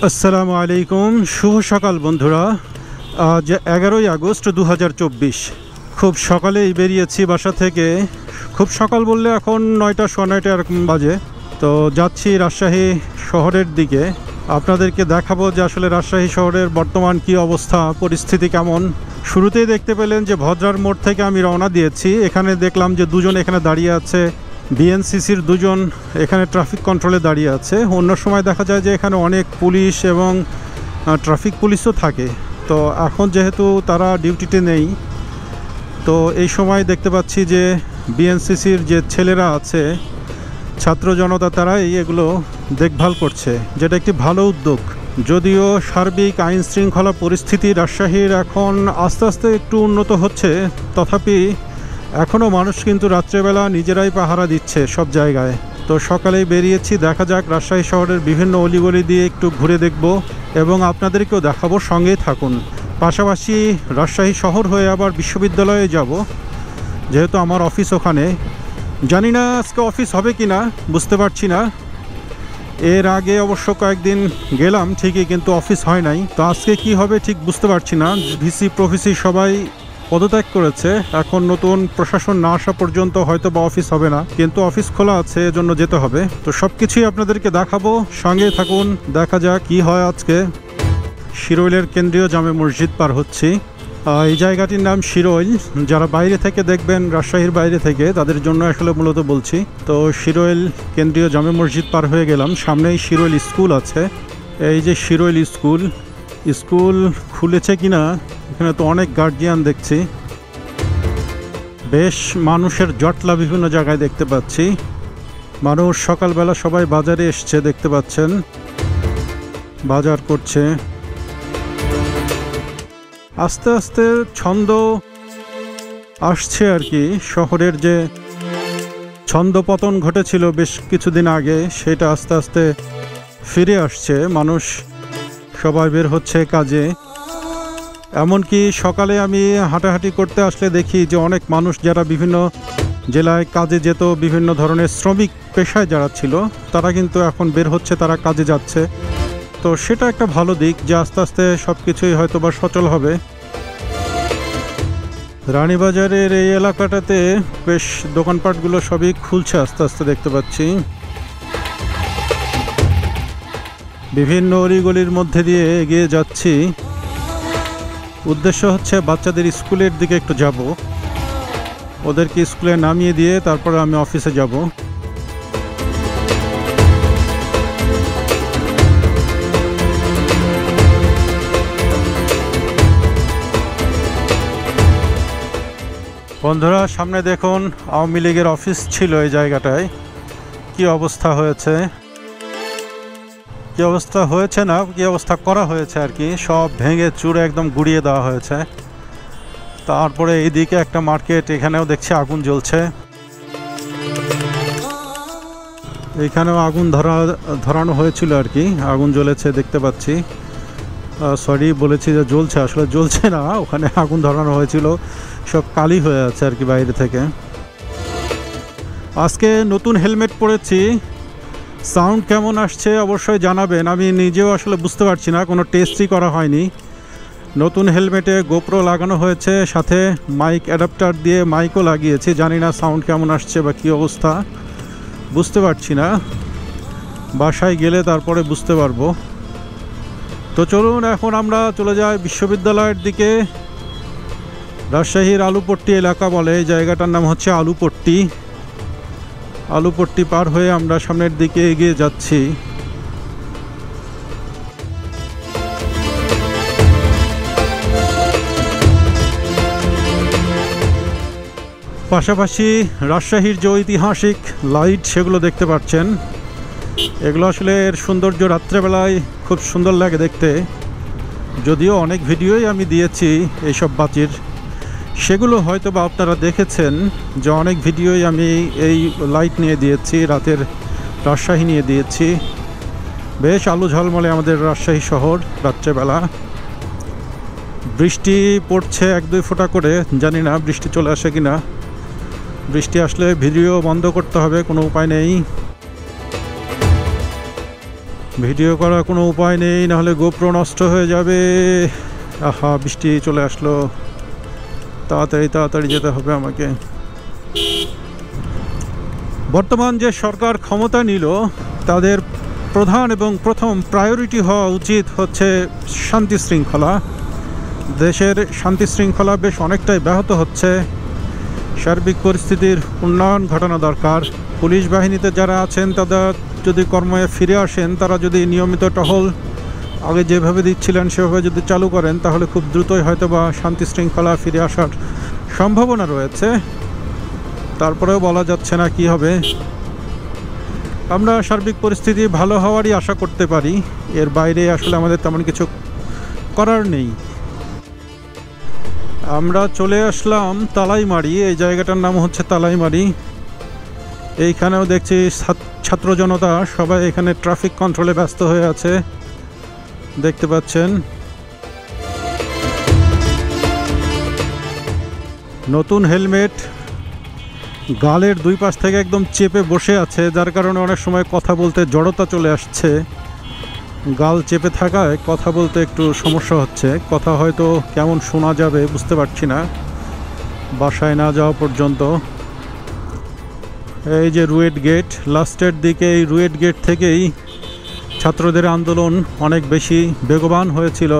আসসালামু আলাইকুম, শুভ সকাল বন্ধুরা। আজ 11ই আগস্ট 2024। খুব সকালেই বেরিয়েছি বাসা থেকে। খুব সকাল বললে এখন 9টা সোয়া 9টা এরকম বাজে। তো যাচ্ছি রাজশাহী শহরের দিকে। আপনাদেরকে দেখাবো যে আসলে রাজশাহী শহরের বর্তমান কি অবস্থা, পরিস্থিতি কেমন। শুরুতেই দেখতে পেলেন যে ভদ্রার মোড় থেকে আমি রওনা দিয়েছি। এখানে দেখলাম যে দুজন এখানে দাঁড়িয়ে আছে, বিএনসিসির দুজন এখানে ট্রাফিক কন্ট্রোলে দাঁড়িয়ে আছে। অন্য সময় দেখা যায় যে এখানে অনেক পুলিশ এবং ট্রাফিক পুলিশও থাকে। তো এখন যেহেতু তারা ডিউটিতে নেই, তো এই সময় দেখতে পাচ্ছি যে বিএনসিসির যে ছেলেরা আছে, ছাত্র জনতা, তারাই এগুলো দেখভাল করছে, যেটা একটি ভালো উদ্যোগ। যদিও সার্বিক আইন শৃঙ্খলা পরিস্থিতি রাজশাহীর এখন আস্তে আস্তে একটু উন্নত হচ্ছে, তথাপি এখনও মানুষ কিন্তু রাত্রেবেলা নিজেরাই পাহারা দিচ্ছে সব জায়গায়। তো সকালেই বেরিয়েছি, দেখা যাক রাজশাহী শহরের বিভিন্ন অলিগলি দিয়ে একটু ঘুরে দেখব এবং আপনাদেরকেও দেখাবো, সঙ্গেই থাকুন। পাশাপাশি রাজশাহী শহর হয়ে আবার বিশ্ববিদ্যালয়ে যাব, যেহেতু আমার অফিস ওখানে। জানি না আজকে অফিস হবে কি না, বুঝতে পারছি না। এর আগে অবশ্য কয়েকদিন গেলাম ঠিকই, কিন্তু অফিস হয় নাই। তো আজকে কি হবে ঠিক বুঝতে পারছি না। ভিসি প্রফেসি সবাই পদত্যাগ করেছে। এখন নতুন প্রশাসন না আসা পর্যন্ত হয়তো বা অফিস হবে না, কিন্তু অফিস খোলা আছে, এজন্য যেতে হবে। তো সব কিছুই আপনাদেরকে দেখাবো, সঙ্গে থাকুন, দেখা যাক কি হয় আজকে। শিরোইলের কেন্দ্রীয় জামে মসজিদ পার হচ্ছি। এই জায়গাটির নাম শিরোইল। যারা বাইরে থেকে দেখবেন, রাজশাহীর বাইরে থেকে, তাদের জন্য আসলে মূলত বলছি। তো শিরোইল কেন্দ্রীয় জামে মসজিদ পার হয়ে গেলাম, সামনেই শিরোইল স্কুল আছে। এই যে শিরোইল স্কুল খুলেছে কিনা, এখানে তো অনেক গার্জিয়ান দেখছি। বেশ মানুষের জটলা বিভিন্ন জায়গায় দেখতে পাচ্ছি। মানুষ সকালবেলা সবাই বাজারে এসছে, দেখতে পাচ্ছেন, বাজার করছে। আস্তে আস্তে ছন্দ আসছে আর কি। শহরের যে ছন্দ পতন ঘটেছিল বেশ কিছুদিন আগে, সেটা আস্তে আস্তে ফিরে আসছে। মানুষ সবাই বের হচ্ছে কাজে। এমনকি সকালে আমি হাঁটাহাঁটি করতে আসলে দেখি যে অনেক মানুষ যারা বিভিন্ন জেলায় কাজে যেত, বিভিন্ন ধরনের শ্রমিক পেশায় যারা ছিল, তারা কিন্তু এখন বের হচ্ছে, তারা কাজে যাচ্ছে। তো সেটা একটা ভালো দিক যে আস্তে আস্তে সব কিছুই হয়তো বা সচল হবে। রানীবাজারের এই এলাকাটাতে বেশ দোকানপাটগুলো সবই খুলছে আস্তে আস্তে, দেখতে পাচ্ছি। বিভিন্ন অলিগলির মধ্যে দিয়ে এগিয়ে যাচ্ছি। উদ্দেশ্য হচ্ছে বাচ্চাদের স্কুলের দিকে একটু যাব, ওদেরকে স্কুলে নামিয়ে দিয়ে তারপরে আমি অফিসে যাব। বন্ধুরা, সামনে দেখুন আওয়ামী লীগের অফিস ছিল এই জায়গাটায়। কি অবস্থা হয়েছে, কি অবস্থা হয়েছে না, কি অবস্থা করা হয়েছে আর কি, সব ভেঙে চুরে একদম গুড়িয়ে দেওয়া হয়েছে। তারপরে এইদিকে একটা মার্কেট, এখানেও দেখছি আগুন জ্বলছে। এখানেও আগুন ধরানো হয়েছিল আর কি, আগুন জ্বলেছে দেখতে পাচ্ছি। সরি বলেছি যে জ্বলছে, আসলে জ্বলছে না, ওখানে আগুন ধরানো হয়েছিল, সব কালি হয়ে আছে আর কি বাইরে থেকে। আজকে নতুন হেলমেট পরেছি, সাউন্ড কেমন আসছে অবশ্যই জানাবেন। আমি নিজেও আসলে বুঝতে পারছি না, কোনো টেস্টই করা হয়নি। নতুন হেলমেটে গোপ্রো লাগানো হয়েছে, সাথে মাইক অ্যাডাপ্টার দিয়ে মাইকও লাগিয়েছি। জানি না সাউন্ড কেমন আসছে বা কী অবস্থা, বুঝতে পারছি না। বাসায় গেলে তারপরে বুঝতে পারবো। তো চলুন এখন আমরা চলে যাই বিশ্ববিদ্যালয়ের দিকে। রাজশাহীর আলুপট্টি এলাকা বলে, এই জায়গাটার নাম হচ্ছে আলুপট্টি। আলুপট্টি পার হয়ে আমরা সামনের দিকে এগিয়ে যাচ্ছি। পাশাপাশি রাজশাহীর যে ঐতিহাসিক লাইট, সেগুলো দেখতে পাচ্ছেন। এগুলো আসলে এর সৌন্দর্য রাত্রেবেলায় খুব সুন্দর লাগে দেখতে। যদিও অনেক ভিডিওই আমি দিয়েছি এইসব বাতির, সেগুলো হয়তো বা আপনারা দেখেছেন যে অনেক ভিডিওই আমি এই লাইট নিয়ে দিয়েছি, রাতের রাজশাহী নিয়ে দিয়েছি। বেশ আলো ঝলমলে আমাদের রাজশাহী শহর রাত্রেবেলা। বৃষ্টি পড়ছে 1-2 ফোঁটা করে, জানি না বৃষ্টি চলে আসে কিনা। বৃষ্টি আসলে ভিডিও বন্ধ করতে হবে, কোনো উপায় নেই। ভিডিও করার কোনো উপায় নেই, নাহলে গোপ্রো নষ্ট হয়ে যাবে। আহা, বৃষ্টি চলে আসলো, তাড়াতাড়ি তাড়াতাড়ি যেতে হবে আমাকে। বর্তমান যে সরকার ক্ষমতা নিল, তাদের প্রধান এবং প্রথম প্রায়োরিটি হওয়া উচিত হচ্ছে শান্তি শৃঙ্খলা। দেশের শান্তি শৃঙ্খলা বেশ অনেকটাই ব্যাহত হচ্ছে। সার্বিক পরিস্থিতির উন্নয়ন ঘটানো দরকার। পুলিশ বাহিনীতে যারা আছেন তারা যদি কর্মে ফিরে আসেন, তারা যদি নিয়মিত টহল আগে যেভাবে দিচ্ছিলেন সেভাবে যদি চালু করেন, তাহলে খুব দ্রুতই হয়তো বা শান্তি শৃঙ্খলা ফিরে আসার সম্ভাবনা রয়েছে। তারপরেও বলা যাচ্ছে না কি হবে। আমরা সার্বিক পরিস্থিতি ভালো হওয়ারই আশা করতে পারি, এর বাইরে আসলে আমাদের তেমন কিছু করার নেই। আমরা চলে আসলাম তালাইমারি। এই জায়গাটার নাম হচ্ছে তালাইমারি। এইখানেও দেখছি ছাত্র জনতা সবাই এখানে ট্রাফিক কন্ট্রোলে ব্যস্ত হয়ে আছে, দেখতে পাচ্ছেন। নতুন হেলমেট, গালের দুই পাশ থেকে একদম চেপে বসে আছে, যার কারণে অনেক সময় কথা বলতে জড়তা চলে আসছে। গাল চেপে থাকায় কথা বলতে একটু সমস্যা হচ্ছে, কথা হয়তো কেমন শোনা যাবে বুঝতে পারছি না বাসায় না যাওয়া পর্যন্ত। এই যে রুয়েট গেট, লাস্টের দিকে এই রুয়েট গেট থেকেই ছাত্রদের আন্দোলন অনেক বেশি বেগবান হয়েছিল।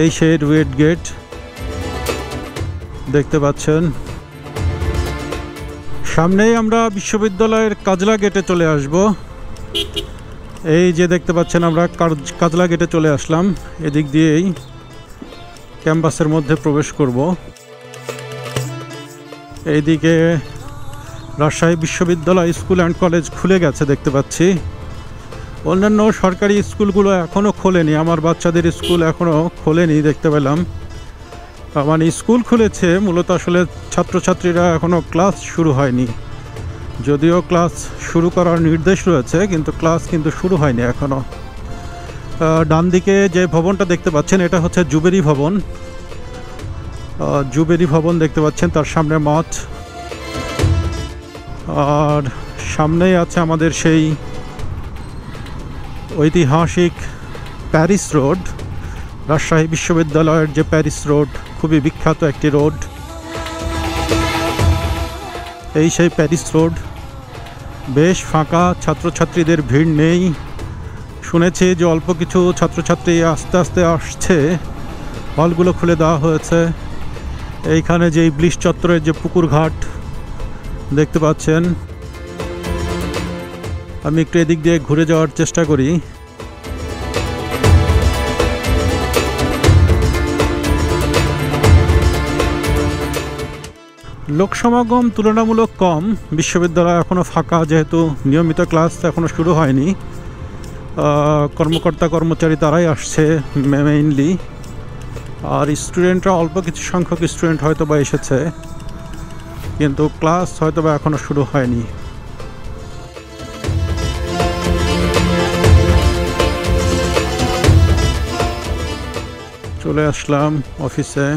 এই সেই রুয়েট গেট দেখতে পাচ্ছেন। সামনেই আমরা বিশ্ববিদ্যালয়ের কাজলা গেটে চলে আসব। এই যে দেখতে পাচ্ছেন আমরা কাজলা গেটে চলে আসলাম। এদিক দিয়েই ক্যাম্পাসের মধ্যে প্রবেশ করব। এইদিকে রাজশাহী বিশ্ববিদ্যালয় স্কুল অ্যান্ড কলেজ খুলে গেছে দেখতে পাচ্ছি। অন্যান্য সরকারি স্কুলগুলো এখনও খোলেনি, আমার বাচ্চাদের স্কুল এখনও খোলেনি দেখতে পেলাম। মানে স্কুল খুলেছে, মূলত আসলে ছাত্রছাত্রীরা এখনও ক্লাস শুরু হয়নি। যদিও ক্লাস শুরু করার নির্দেশ রয়েছে, কিন্তু ক্লাস কিন্তু শুরু হয়নি এখনও। ডান দিকে যে ভবনটা দেখতে পাচ্ছেন এটা হচ্ছে জুবেরি ভবন। জুবেরি ভবন দেখতে পাচ্ছেন, তার সামনে মাঠ, আর সামনেই আছে আমাদের সেই ঐতিহাসিক প্যারিস রোড। রাজশাহী বিশ্ববিদ্যালয়ের যে প্যারিস রোড, খুবই বিখ্যাত একটি রোড। এই সেই প্যারিস রোড, বেশ ফাঁকা, ছাত্রছাত্রীদের ভিড় নেই। শুনেছি যে অল্প কিছু ছাত্রছাত্রী আস্তে আস্তে আসছে, হলগুলো খুলে দেওয়া হয়েছে। এইখানে যে ইবলিশ চত্বরের যে পুকুর ঘাট দেখতে পাচ্ছেন। আমি একটু এদিক দিয়ে ঘুরে যাওয়ার চেষ্টা করি। লোক সমাগম তুলনামূলক কম, বিশ্ববিদ্যালয় এখনও ফাঁকা, যেহেতু নিয়মিত ক্লাস এখনও শুরু হয়নি। কর্মকর্তা কর্মচারী তারাই আসছে মেইনলি, আর স্টুডেন্টরা অল্প কিছু সংখ্যক স্টুডেন্ট হয়তো বা এসেছে, কিন্তু ক্লাস হয়তো বা এখনও শুরু হয়নি। চলে আসলাম অফিসে।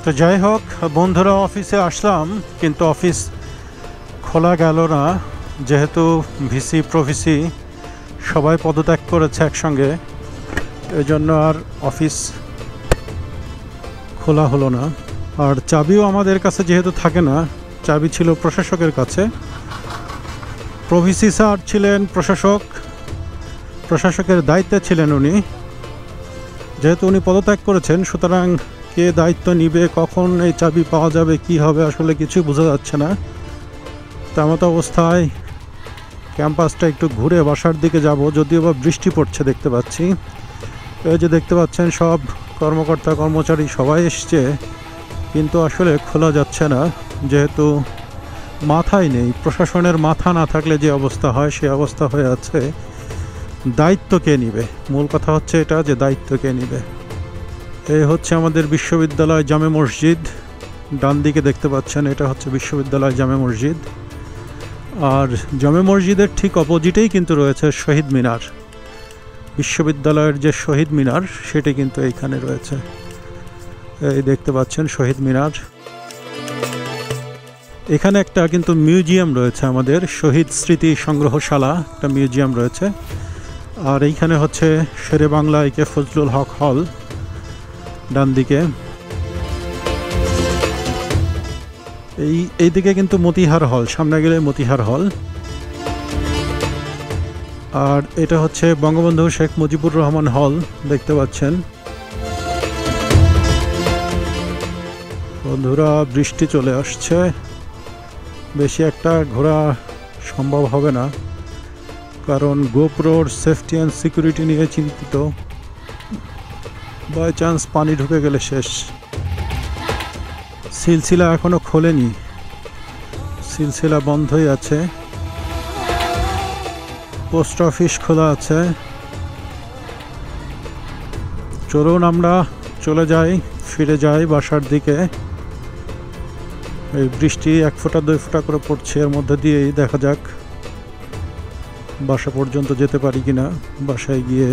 তো যাই হোক বন্ধুরা, অফিসে আসলাম, কিন্তু অফিস খোলা গেল না, যেহেতু ভিসি প্রভিসি সবাই পদত্যাগ করেছে একসঙ্গে, এই জন্য আর অফিস খোলা হলো না। আর চাবিও আমাদের কাছে যেহেতু থাকে না, চাবি ছিল প্রশাসকের কাছে। প্রভিসি স্যার ছিলেন প্রশাসকের দায়িত্বে ছিলেন উনি। যেহেতু উনি পদত্যাগ করেছেন, সুতরাং কে দায়িত্ব নিবে, কখন এই চাবি পাওয়া যাবে, কি হবে, আসলে কিছুই বোঝা যাচ্ছে না। তেমত অবস্থায় ক্যাম্পাসটা একটু ঘুরে বাসার দিকে যাব, যদিও বা বৃষ্টি পড়ছে দেখতে পাচ্ছি। এই যে দেখতে পাচ্ছেন সব কর্মকর্তা কর্মচারী সবাই এসছে, কিন্তু আসলে খোলা যাচ্ছে না, যেহেতু মাথায় নেই। প্রশাসনের মাথা না থাকলে যে অবস্থা হয় সে অবস্থা হয়ে আছে। দায়িত্ব কে নিবে, মূল কথা হচ্ছে এটা, যে দায়িত্ব কে নিবে। এই হচ্ছে আমাদের বিশ্ববিদ্যালয় জামে মসজিদ, ডান দিকে দেখতে পাচ্ছেন, এটা হচ্ছে বিশ্ববিদ্যালয় জামে মসজিদ। আর জামে মসজিদের ঠিক অপোজিটেই কিন্তু রয়েছে শহীদ মিনার। বিশ্ববিদ্যালয়ের যে শহীদ মিনার সেটি কিন্তু এইখানে রয়েছে। এই দেখতে পাচ্ছেন শহীদ মিনার। এখানে একটা কিন্তু মিউজিয়াম রয়েছে, আমাদের শহীদ স্মৃতি সংগ্রহশালা একটা মিউজিয়াম রয়েছে। আর এইখানে হচ্ছে শেরে বাংলা একে ফজলুল হক হল ডান দিকে। এইদিকে কিন্তু মতিহার হল, সামনে গেলে মতিহার হল। আর এটা হচ্ছে বঙ্গবন্ধু শেখ মুজিবুর রহমান হল দেখতে পাচ্ছেন। বন্ধুরা বৃষ্টি চলে আসছে, বেশি একটা ঘোরা সম্ভব হবে না, কারণ গোপ্রোর সেফটি অ্যান্ড সিকিউরিটি নিয়ে চিন্তিত। বাই চান্স পানি ঢুকে গেলে শেষ। সিলসিলা এখনো খোলেনি, সিলসিলা বন্ধই আছে। পোস্ট অফিস খোলা আছে। চলুন আমরা চলে যাই, ফিরে যাই বাসার দিকে। এই বৃষ্টি 1 ফোঁটা 2 ফোঁটা করে পড়ছে, এর মধ্যে দিয়েই দেখা যাক বাসা পর্যন্ত যেতে পারি কিনা। বাসায় গিয়ে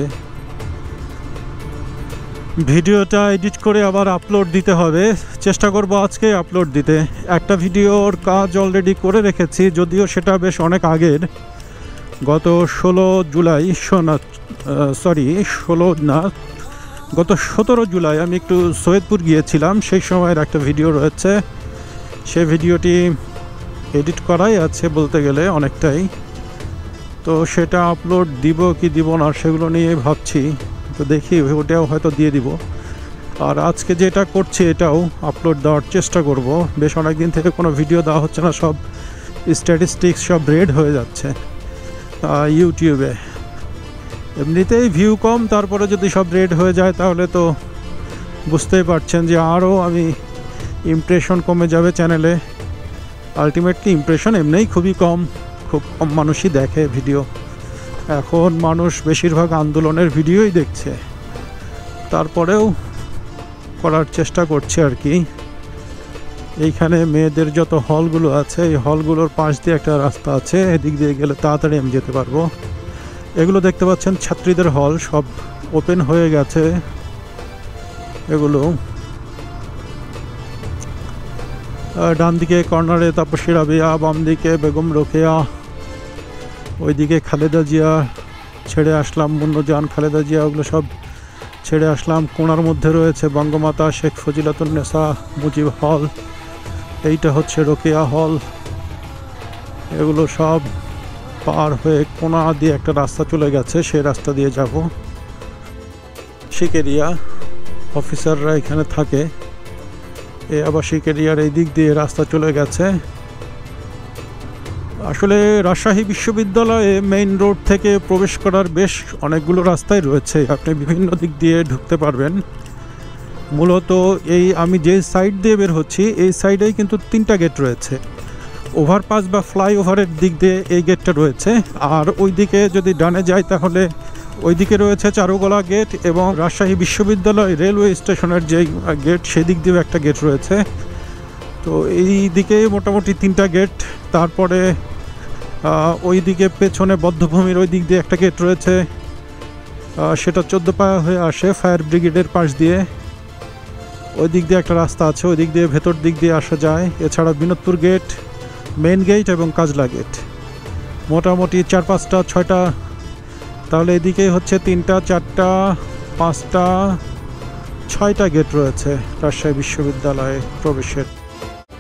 ভিডিওটা এডিট করে আবার আপলোড দিতে হবে, চেষ্টা করব আজকে আপলোড দিতে। একটা ভিডিওর কাজ অলরেডি করে রেখেছি, যদিও সেটা বেশ অনেক আগের, গত 16 জুলাই, গত 17 জুলাই আমি একটু সৈয়দপুর গিয়েছিলাম, সেই সময়ের একটা ভিডিও রয়েছে। সেই ভিডিওটি এডিট করাই আছে বলতে গেলে অনেকটাই, তো সেটা আপলোড দিব কি দিব না সেগুলো নিয়ে ভাবছি, তো দেখি ওটাও হয়তো দিয়ে দিব। আর আজকে যেটা করছি এটাও আপলোড দেওয়ার চেষ্টা করব। বেশ অনেক দিন থেকে কোনো ভিডিও দেওয়া হচ্ছে না, সব স্ট্যাটিস্টিক্স সব রেড হয়ে যাচ্ছে ইউটিউবে। এমনিতেই ভিউ কম, তারপরে যদি সব রেড হয়ে যায় তাহলে তো বুঝতেই পারছেন যে আরও আমি ইমপ্রেশন কমে যাবে চ্যানেলে। আলটিমেটলি ইমপ্রেশন এমনিই খুব কম মানুষই দেখে ভিডিও। এখন মানুষ বেশিরভাগ আন্দোলনের ভিডিওই দেখছে, তারপরেও করার চেষ্টা করছে আর কি। এইখানে মেয়েদের যত হলগুলো আছে, এই হলগুলোর পাশ দিয়ে একটা রাস্তা আছে, এদিক দিয়ে গেলে তাড়াতাড়ি আমি যেতে পারবো। এগুলো দেখতে পাচ্ছেন ছাত্রীদের হল, সব ওপেন হয়ে গেছে এগুলো। ডান দিকে কর্নারে তাপসী রাবেয়া, বাম দিকে বেগম রোকেয়া, ওইদিকে খালেদা জিয়া ছেড়ে আসলাম, মুন্নজান, খালেদা জিয়া, ওগুলো সব ছেড়ে আসলাম। কোণার মধ্যে রয়েছে বঙ্গমাতা শেখ ফজিলাতুন্নেসা মুজিব হল, এইটা হচ্ছে রোকেয়া হল। এগুলো সব পার হয়ে কোণা দিয়ে একটা রাস্তা চলে গেছে, সেই রাস্তা দিয়ে যাব। শিকেরিয়া অফিসাররা এখানে থাকে, এ আবার শিকেরিয়ার এই দিক দিয়ে রাস্তা চলে গেছে। আসলে রাজশাহী বিশ্ববিদ্যালয়ে মেইন রোড থেকে প্রবেশ করার বেশ অনেকগুলো রাস্তাই রয়েছে, আপনি বিভিন্ন দিক দিয়ে ঢুকতে পারবেন। মূলত এই আমি যে সাইড দিয়ে বের হচ্ছি এই সাইডেই কিন্তু 3টা গেট রয়েছে। ওভারপাস বা ফ্লাইওভারের দিক দিয়ে এই গেটটা রয়েছে, আর ওই দিকে যদি ডানে যাই তাহলে ওইদিকে রয়েছে চারুকলা গেট, এবং রাজশাহী বিশ্ববিদ্যালয় রেলওয়ে স্টেশনের যে গেট সেদিক দিয়েও একটা গেট রয়েছে। তো এই দিকে মোটামুটি 3টা গেট। তারপরে ওই দিকে পেছনে বদ্ধভূমির ওই দিক দিয়ে একটা গেট রয়েছে, সেটা 14 পায়া হয়ে আসে ফায়ার ব্রিগেডের পাশ দিয়ে। ওই দিক দিয়ে একটা রাস্তা আছে, ওই দিক দিয়ে ভেতর দিক দিয়ে আসা যায়। এছাড়া বিনোদপুর গেট, মেইন গেট এবং কাজলা গেট, মোটামুটি 4, 5টা 6টা, তাহলে এদিকেই হচ্ছে 3টা 4টা 5টা 6টা গেট রয়েছে রাজশাহী বিশ্ববিদ্যালয়ে প্রবেশের।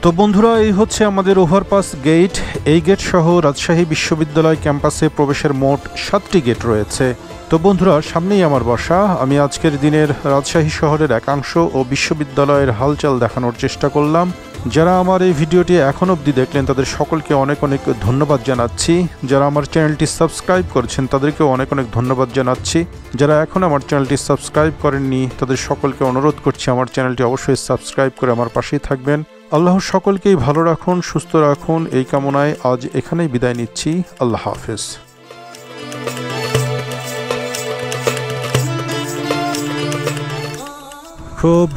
তো বন্ধুরা এই হচ্ছে আমাদের ওভারপাস গেট। এই গেট সহ রাজশাহী বিশ্ববিদ্যালয় ক্যাম্পাসে প্রবেশের মোট 7টি গেট রয়েছে। তো বন্ধুরা সামনেই আমার বাসা। আমি আজকের দিনের রাজশাহী শহরের একাংশ ও বিশ্ববিদ্যালয়ের হালচাল দেখানোর চেষ্টা করলাম। যারা আমার এই ভিডিওটি এখন অবধি দেখলেন তাদের সকলকে অনেক অনেক ধন্যবাদ জানাচ্ছি। যারা আমার চ্যানেলটি সাবস্ক্রাইব করেছেন তাদেরকেও অনেক অনেক ধন্যবাদ জানাচ্ছি। যারা এখন আমার চ্যানেলটি সাবস্ক্রাইব করেননি তাদের সকলকে অনুরোধ করছি আমার চ্যানেলটি অবশ্যই সাবস্ক্রাইব করে আমার পাশেই থাকবেন। আল্লাহ সকলকেই ভালো রাখুন, সুস্থ রাখুন, এই কামনায় আজ এখানেই বিদায় নিচ্ছি। আল্লাহ হাফেজ। খুব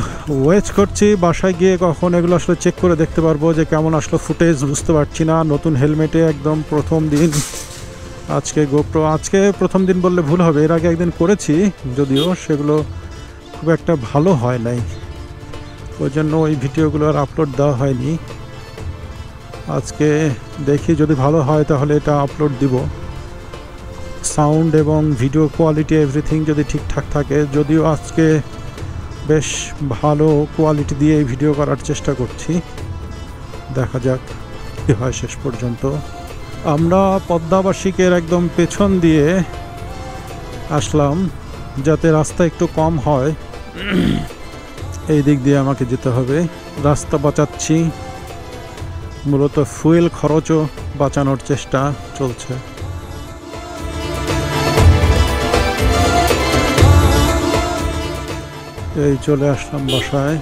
ওয়েট করছি বাসায় গিয়ে কখন এগুলো আসলে চেক করে দেখতে পারবো যে কেমন আসলো ফুটেজ, বুঝতে পারছি না। নতুন হেলমেটে একদম প্রথম দিন আজকে গোপ্রো, আজকে প্রথম দিন বললে ভুল হবে, এর আগে একদিন করেছি যদিও সেগুলো খুব একটা ভালো হয় নাই। ওই জন্য ওই ভিডিওগুলো আর আপলোড দেওয়া হয়নি। আজকে দেখি যদি ভালো হয় তাহলে এটা আপলোড দিব। সাউন্ড এবং ভিডিও কোয়ালিটি এভরিথিং যদি ঠিকঠাক থাকে, যদিও আজকে বেশ ভালো কোয়ালিটি দিয়ে এই ভিডিও করার চেষ্টা করছি, দেখা যাক কী হয় শেষ পর্যন্ত। আমরা পদ্মাবাসিকের একদম পেছন দিয়ে আসলাম যাতে রাস্তা একটু কম হয়, এই দিক দিয়ে আমাকে যেতে হবে। রাস্তা বাঁচাচ্ছি, মূলত ফুয়েল খরচও বাঁচানোর চেষ্টা চলছে। এই চলে আসলাম বাসায়।